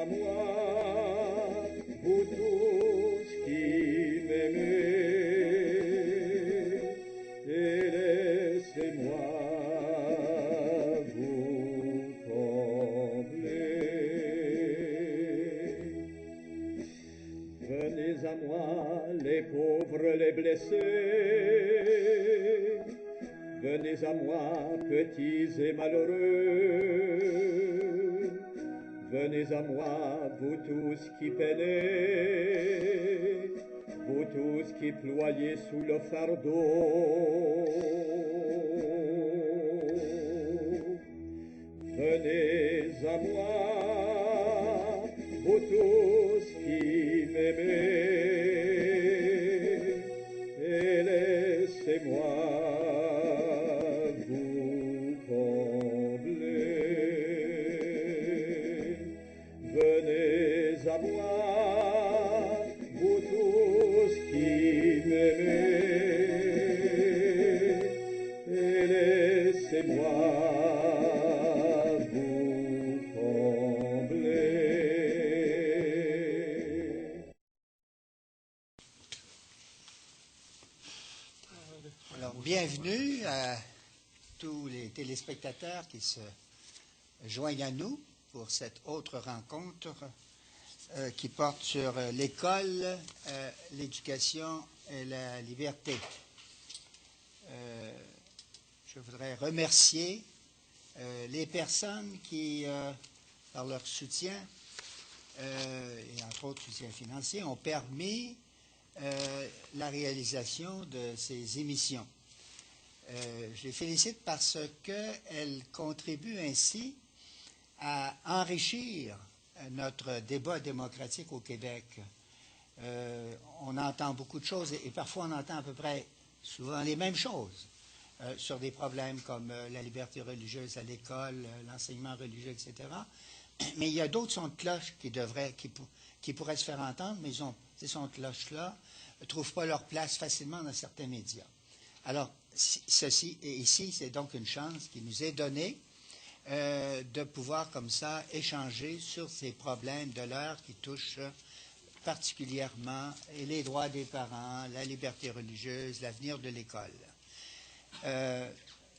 à moi, vous tous qui m'aimez, et laissez-moi vous combler. Venez à moi, les pauvres, les blessés, venez à moi, petits et malheureux. Venez à moi, vous tous qui peinez, vous tous qui ployez sous le fardeau. Venez à moi, vous tous qui m'aimez, et laissez-moi vous combler. Venez à moi, vous tous qui m'aimez, et laissez-moi vous combler. Alors, bienvenue à tous les téléspectateurs qui se joignent à nous pour cette autre rencontre qui porte sur l'école, l'éducation et la liberté. Je voudrais remercier les personnes qui, par leur soutien, et entre autres soutien financier, ont permis la réalisation de ces émissions. Je les félicite parce qu'elles contribuent ainsi à enrichir notre débat démocratique au Québec. On entend beaucoup de choses et parfois on entend à peu près souvent les mêmes choses sur des problèmes comme la liberté religieuse à l'école, l'enseignement religieux, etc. Mais il y a d'autres sons de cloche qui pourraient se faire entendre, mais ces sons de cloche-là ne trouvent pas leur place facilement dans certains médias. Alors, ici, c'est donc une chance qui nous est donnée de pouvoir comme ça échanger sur ces problèmes de l'heure qui touchent particulièrement les droits des parents, la liberté religieuse, l'avenir de l'école.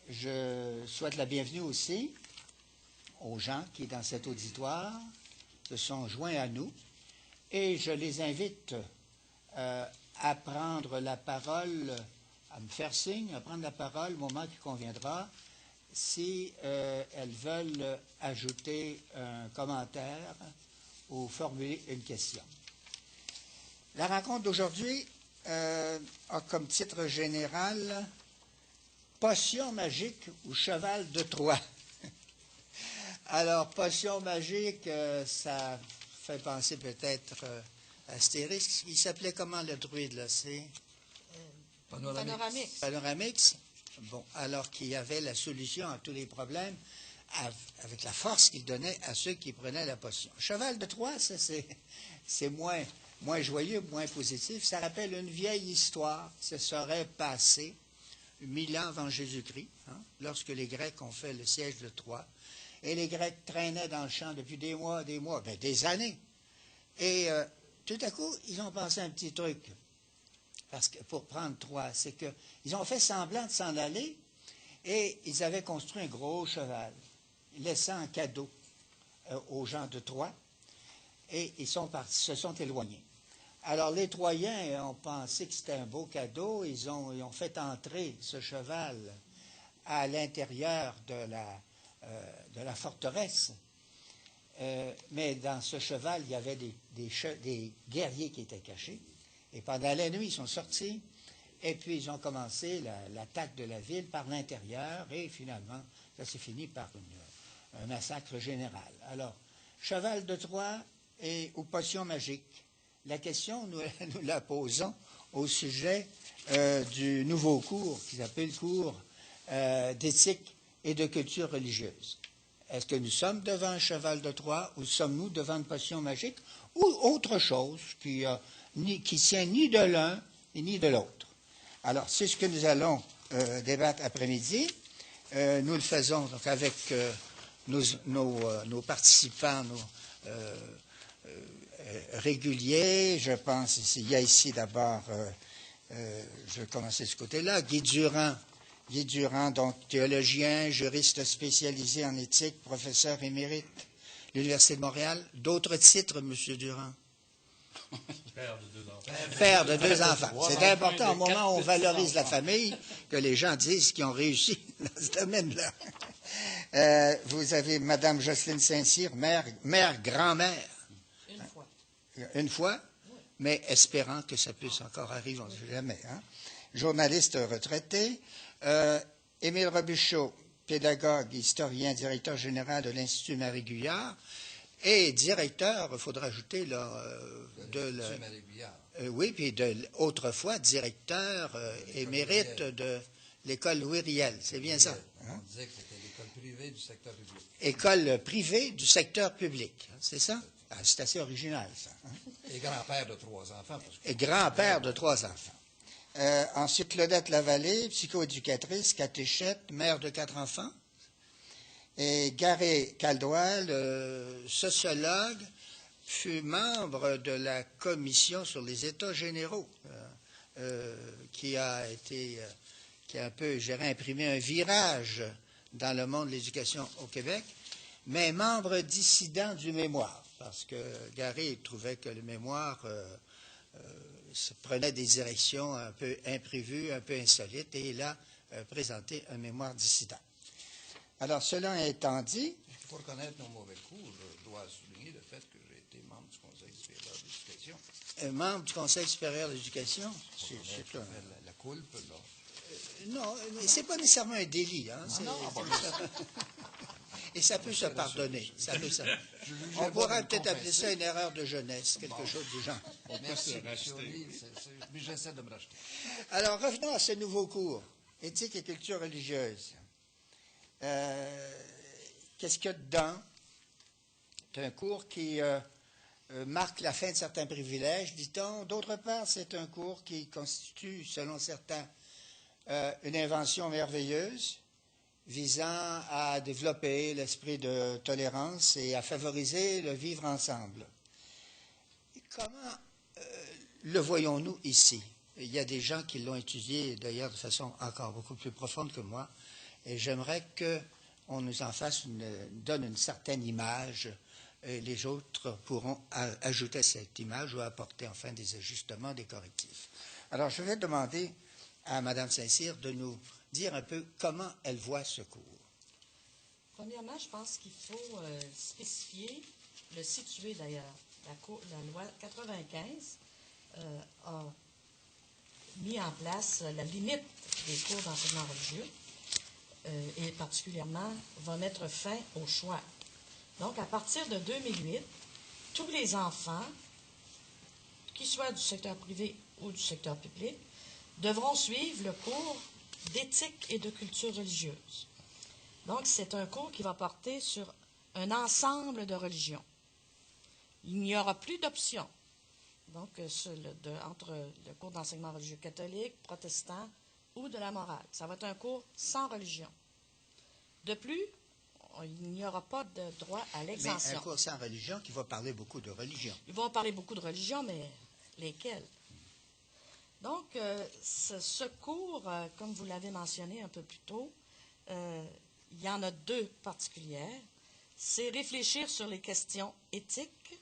Je souhaite la bienvenue aussi aux gens qui, dans cet auditoire, se sont joints à nous et je les invite à prendre la parole, à me faire signe, à prendre la parole au moment qui conviendra, si elles veulent ajouter un commentaire ou formuler une question. La rencontre d'aujourd'hui a comme titre général « Potion magique ou cheval de Troie ». Alors, potion magique, ça fait penser peut-être à Astérix. Il s'appelait comment le druide, là? C'est Panoramix. Panoramix. Bon, alors qu'il y avait la solution à tous les problèmes avec la force qu'il donnait à ceux qui prenaient la potion. Cheval de Troie, ça, c'est moins joyeux, moins positif. Ça rappelle une vieille histoire. Ça serait passé 1000 ans avant Jésus-Christ, lorsque les Grecs ont fait le siège de Troie. Et les Grecs traînaient dans le champ depuis des mois, des années. Et tout à coup, ils ont pensé un petit truc. Parce que pour prendre Troie, c'est qu'ils ont fait semblant de s'en aller et ils avaient construit un gros cheval, laissant un cadeau aux gens de Troie et ils se sont éloignés. Alors les Troyens ont pensé que c'était un beau cadeau, ils ont fait entrer ce cheval à l'intérieur de la forteresse. Mais dans ce cheval, il y avait des guerriers qui étaient cachés. Et pendant la nuit, ils sont sortis, et puis ils ont commencé l'attaque de la ville par l'intérieur, et finalement, ça s'est fini par un massacre général. Alors, cheval de Troie ou potion magique? La question, nous la posons au sujet du nouveau cours qui s'appelle cours d'éthique et de culture religieuse. Est-ce que nous sommes devant un cheval de Troie ou sommes-nous devant une potion magique ou autre chose qui tient ni de l'un ni de l'autre? Alors, c'est ce que nous allons débattre après-midi. Nous le faisons donc avec nos participants, réguliers. Je pense, il y a ici d'abord, je vais commencer de ce côté-là, Guy Durand, donc théologien, juriste spécialisé en éthique, professeur émérite, l'Université de Montréal. D'autres titres, M. Durand? Père de 2 enfants. Père de 2 enfants. C'est important au moment où on valorise la famille que les gens disent qu'ils ont réussi dans ce domaine-là. Vous avez Mme Jocelyne Saint-Cyr, grand-mère. Une fois, mais espérant que ça puisse encore arriver, on ne sait jamais. Hein? Journaliste retraité. Émile Robuchot, pédagogue, historien, directeur général de l'Institut Marie-Guyard et directeur, il faudra ajouter, oui, puis autrefois directeur émérite de l'école Louis Riel. C'est bien ça? On disait que c'était l'école privée du secteur public. École privée du secteur public, c'est ça? Ah, c'est assez original, ça. Hein? Et grand-père de 3 enfants. Et grand-père de 3 enfants. Ensuite, Claudette Lavallée, psychoéducatrice, catéchète, mère de 4 enfants. Et Garé Caldoil, sociologue, fut membre de la commission sur les États généraux, qui a un peu, j'irais, imprimé un virage dans le monde de l'éducation au Québec, mais membre dissident du mémoire, parce que Garé trouvait que le mémoire prenait des directions un peu imprévues, un peu insolites, et il a présenté un mémoire dissident. Alors, cela étant dit... Pour connaître nos mauvais coups, je dois souligner le fait que j'ai été membre du Conseil supérieur de l'éducation. Membre du Conseil supérieur de l'éducation? C'est la coulpe, là. Non, mais ce n'est pas nécessairement un délit. Hein? Et ça peut se pardonner. On pourrait peut-être appeler ça une erreur de jeunesse, quelque chose du genre. Merci, mais j'essaie de me racheter. Alors, revenons à ce nouveau cours, éthique et culture religieuse. Qu'est-ce qu'il y a dedans? C'est un cours qui marque la fin de certains privilèges, dit-on. D'autre part, c'est un cours qui constitue, selon certains, une invention merveilleuse visant à développer l'esprit de tolérance et à favoriser le vivre ensemble. Comment le voyons-nous ici? Il y a des gens qui l'ont étudié, d'ailleurs, de façon encore beaucoup plus profonde que moi, et j'aimerais qu'on nous en donne une certaine image, et les autres pourront ajouter cette image ou apporter enfin des ajustements, des correctifs. Alors, je vais demander à Mme Saint-Cyr de nous dire un peu comment elle voit ce cours. Premièrement, je pense qu'il faut spécifier, le situer d'ailleurs. La loi 95 a mis en place la limite des cours d'enseignement religieux et particulièrement va mettre fin au choix. Donc, à partir de 2008, tous les enfants, qu'ils soient du secteur privé ou du secteur public, devront suivre le cours d'éthique et de culture religieuse. Donc, c'est un cours qui va porter sur un ensemble de religions. Il n'y aura plus d'options. Donc, entre le cours d'enseignement religieux catholique, protestant ou de la morale. Ça va être un cours sans religion. De plus, il n'y aura pas de droit à l'exemption. Mais un cours sans religion qui va parler beaucoup de religion. Ils vont parler beaucoup de religion, mais lesquelles? Donc, ce cours, comme vous l'avez mentionné un peu plus tôt, il y en a 2 particulières. C'est réfléchir sur les questions éthiques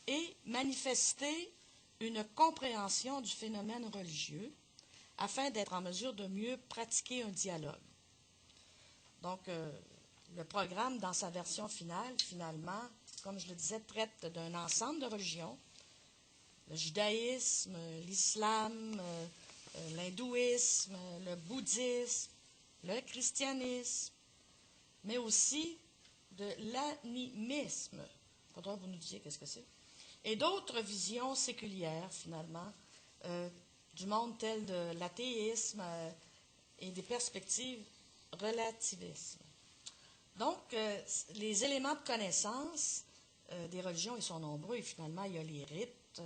et manifester une compréhension du phénomène religieux afin d'être en mesure de mieux pratiquer un dialogue. Donc, le programme, dans sa version finale, finalement, comme je le disais, traite d'un ensemble de religions, le judaïsme, l'islam, l'hindouisme, le bouddhisme, le christianisme, mais aussi de l'animisme. Il faudra que vous nous disiez qu'est-ce que c'est. Et d'autres visions séculières, finalement, du monde tel de l'athéisme et des perspectives relativisme. Donc, les éléments de connaissance des religions, ils sont nombreux. Et finalement, il y a les rites,